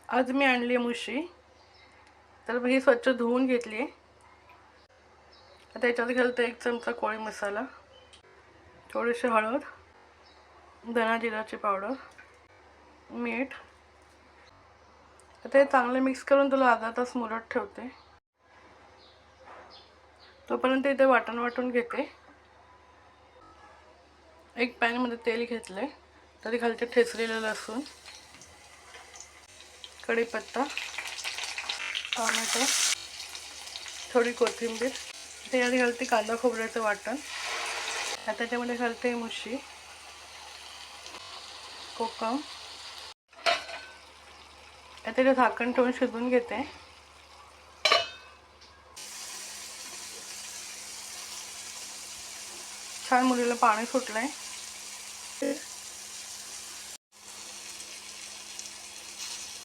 आज मी आणली मुशी, तर ही स्वच्छ धुवून घेतली आहे. आता याच्यात घालते 1 चमचा कोळी मसाला, थोडीशी हळद, धना जिराची पावडर, मीठ. आता हे चांगले मिक्स करून तुला अर्धा तास मुरत ठेवते. तोपर्यंत इथे वाटण वाटून घेते. एक पॅनमध्ये तेल घेतले, तरी घालते ठेचलेलं लसूण, कढीपत्ता, टोमॅटो, थोडी कोथिंबीर. त्याच्यात घालते कांदा खोबऱ्याचं वाटण. आता त्याच्यामध्ये घालते मुशी, कोकम. आता ते झाकण ठेवून शिजवून घेते. छान मुलीला पाणी सुटलंय.